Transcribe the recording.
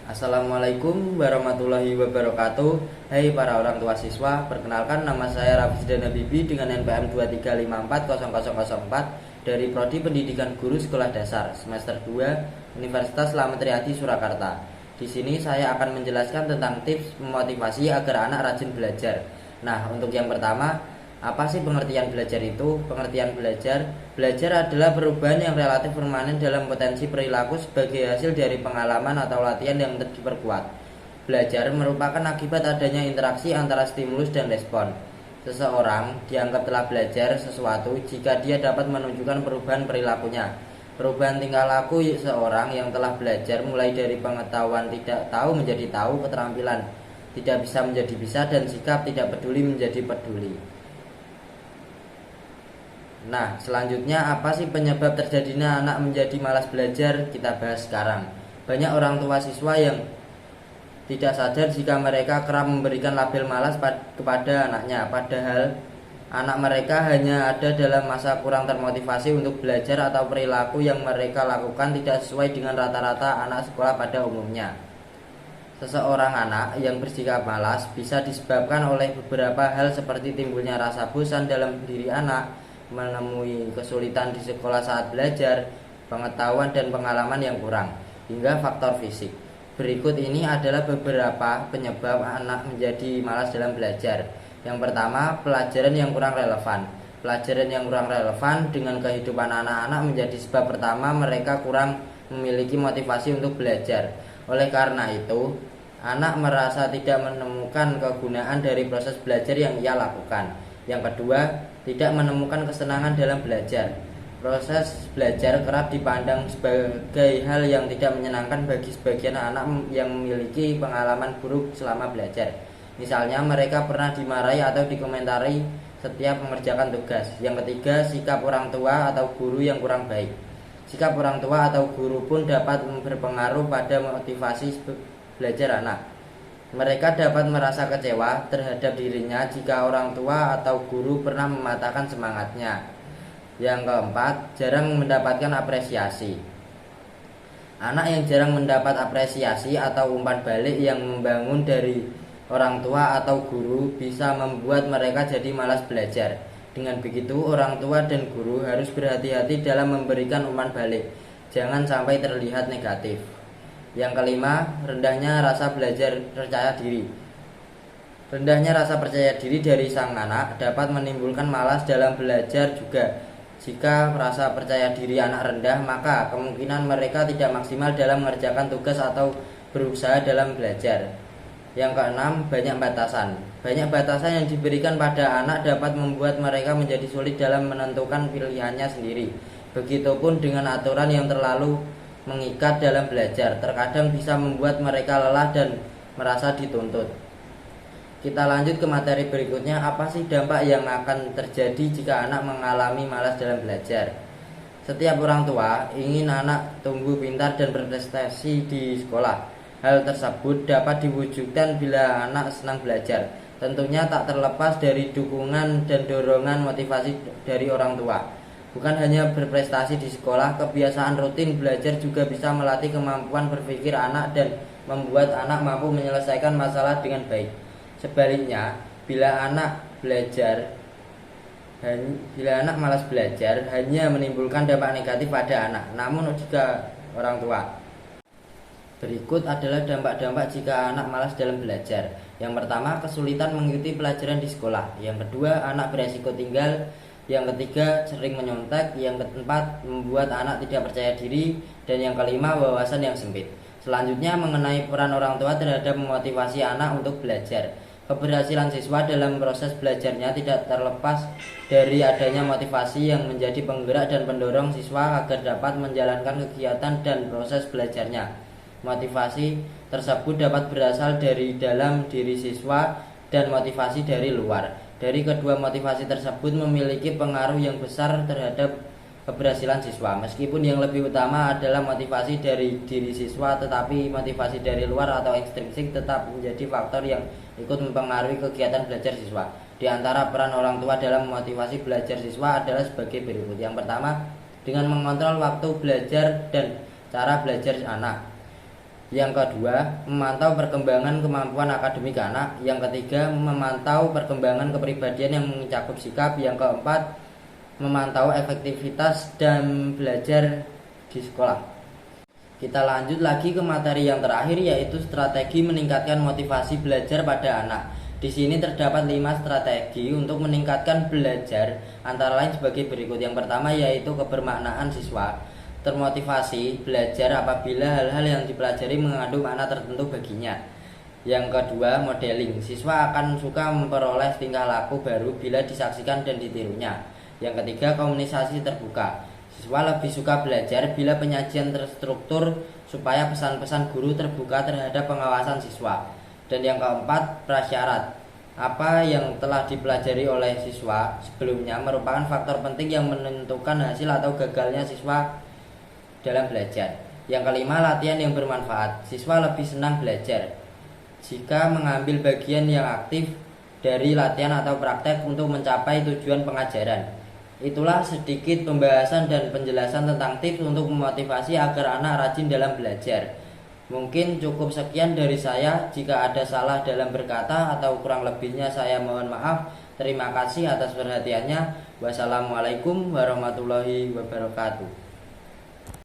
Assalamualaikum warahmatullahi wabarakatuh. Hai para orang tua siswa, perkenalkan nama saya Rafizdan Habibi dengan NPM 235400004 dari Prodi Pendidikan Guru Sekolah Dasar semester 2 Universitas Slamet Riyadi Surakarta. Di sini saya akan menjelaskan tentang tips memotivasi agar anak rajin belajar. Nah, untuk yang pertama, apa sih pengertian belajar itu? Pengertian belajar adalah perubahan yang relatif permanen dalam potensi perilaku sebagai hasil dari pengalaman atau latihan yang diperkuat. Belajar merupakan akibat adanya interaksi antara stimulus dan respon. Seseorang dianggap telah belajar sesuatu jika dia dapat menunjukkan perubahan perilakunya. Perubahan tingkah laku seorang yang telah belajar mulai dari pengetahuan tidak tahu menjadi tahu, keterampilan tidak bisa menjadi bisa, dan sikap tidak peduli menjadi peduli. Nah, selanjutnya apa sih penyebab terjadinya anak menjadi malas belajar? Kita bahas sekarang. Banyak orang tua siswa yang tidak sadar jika mereka kerap memberikan label malas kepada anaknya, padahal anak mereka hanya ada dalam masa kurang termotivasi untuk belajar atau perilaku yang mereka lakukan tidak sesuai dengan rata-rata anak sekolah pada umumnya. Seseorang anak yang bersikap malas bisa disebabkan oleh beberapa hal seperti timbulnya rasa bosan dalam diri anak, menemui kesulitan di sekolah saat belajar, pengetahuan dan pengalaman yang kurang, hingga faktor fisik. Berikut ini adalah beberapa penyebab anak menjadi malas dalam belajar. Yang pertama, pelajaran yang kurang relevan. Pelajaran yang kurang relevan dengan kehidupan anak-anak menjadi sebab pertama mereka kurang memiliki motivasi untuk belajar. Oleh karena itu, anak merasa tidak menemukan kegunaan dari proses belajar yang ia lakukan. Yang kedua, tidak menemukan kesenangan dalam belajar. Proses belajar kerap dipandang sebagai hal yang tidak menyenangkan bagi sebagian anak yang memiliki pengalaman buruk selama belajar. Misalnya, mereka pernah dimarahi atau dikomentari setiap mengerjakan tugas. Yang ketiga, sikap orang tua atau guru yang kurang baik. Sikap orang tua atau guru pun dapat berpengaruh pada motivasi belajar anak. Mereka dapat merasa kecewa terhadap dirinya jika orang tua atau guru pernah mematahkan semangatnya. Yang keempat, jarang mendapatkan apresiasi. Anak yang jarang mendapat apresiasi atau umpan balik yang membangun dari orang tua atau guru bisa membuat mereka jadi malas belajar. Dengan begitu, orang tua dan guru harus berhati-hati dalam memberikan umpan balik. Jangan sampai terlihat negatif. Yang kelima, rendahnya rasa belajar percaya diri. Rendahnya rasa percaya diri dari sang anak dapat menimbulkan malas dalam belajar juga. Jika rasa percaya diri anak rendah, maka kemungkinan mereka tidak maksimal dalam mengerjakan tugas atau berusaha dalam belajar. Yang keenam, banyak batasan. Banyak batasan yang diberikan pada anak dapat membuat mereka menjadi sulit dalam menentukan pilihannya sendiri. Begitupun dengan aturan yang terlalu mengikat dalam belajar, terkadang bisa membuat mereka lelah dan merasa dituntut. Kita lanjut ke materi berikutnya. Apa sih dampak yang akan terjadi jika anak mengalami malas dalam belajar? Setiap orang tua ingin anak tumbuh pintar dan berprestasi di sekolah. Hal tersebut dapat diwujudkan bila anak senang belajar. Tentunya tak terlepas dari dukungan dan dorongan motivasi dari orang tua. Bukan hanya berprestasi di sekolah, kebiasaan rutin belajar juga bisa melatih kemampuan berpikir anak dan membuat anak mampu menyelesaikan masalah dengan baik. Sebaliknya, bila anak malas belajar, hanya menimbulkan dampak negatif pada anak. Namun jika orang tua, berikut adalah dampak-dampak jika anak malas dalam belajar. Yang pertama, kesulitan mengikuti pelajaran di sekolah. Yang kedua, anak beresiko tinggal. Yang ketiga, sering menyontek. Yang keempat, membuat anak tidak percaya diri. Dan yang kelima, wawasan yang sempit. Selanjutnya, mengenai peran orang tua terhadap memotivasi anak untuk belajar. Keberhasilan siswa dalam proses belajarnya tidak terlepas dari adanya motivasi yang menjadi penggerak dan pendorong siswa agar dapat menjalankan kegiatan dan proses belajarnya. Motivasi tersebut dapat berasal dari dalam diri siswa dan motivasi dari luar. Dari kedua motivasi tersebut memiliki pengaruh yang besar terhadap keberhasilan siswa. Meskipun yang lebih utama adalah motivasi dari diri siswa, tetapi motivasi dari luar atau ekstrinsik tetap menjadi faktor yang ikut mempengaruhi kegiatan belajar siswa. Di antara peran orang tua dalam memotivasi belajar siswa adalah sebagai berikut. Yang pertama, dengan mengontrol waktu belajar dan cara belajar anak. Yang kedua, memantau perkembangan kemampuan akademik anak. Yang ketiga, memantau perkembangan kepribadian yang mencakup sikap. Yang keempat, memantau efektivitas dan belajar di sekolah. Kita lanjut lagi ke materi yang terakhir, yaitu strategi meningkatkan motivasi belajar pada anak. Di sini terdapat 5 strategi untuk meningkatkan belajar, antara lain sebagai berikut. Yang pertama yaitu kebermaknaan siswa. Termotivasi belajar apabila hal-hal yang dipelajari mengandung makna tertentu baginya. Yang kedua, modeling. Siswa akan suka memperoleh tingkah laku baru bila disaksikan dan ditirunya. Yang ketiga, komunikasi terbuka. Siswa lebih suka belajar bila penyajian terstruktur supaya pesan-pesan guru terbuka terhadap pengawasan siswa. Dan yang keempat, prasyarat. Apa yang telah dipelajari oleh siswa sebelumnya merupakan faktor penting yang menentukan hasil atau gagalnya siswa dalam belajar. Yang kelima, latihan yang bermanfaat. Siswa lebih senang belajar jika mengambil bagian yang aktif dari latihan atau praktek untuk mencapai tujuan pengajaran. Itulah sedikit pembahasan dan penjelasan tentang tips untuk memotivasi agar anak rajin dalam belajar. Mungkin cukup sekian dari saya. Jika ada salah dalam berkata atau kurang lebihnya saya mohon maaf. Terima kasih atas perhatiannya. Wassalamualaikum warahmatullahi wabarakatuh.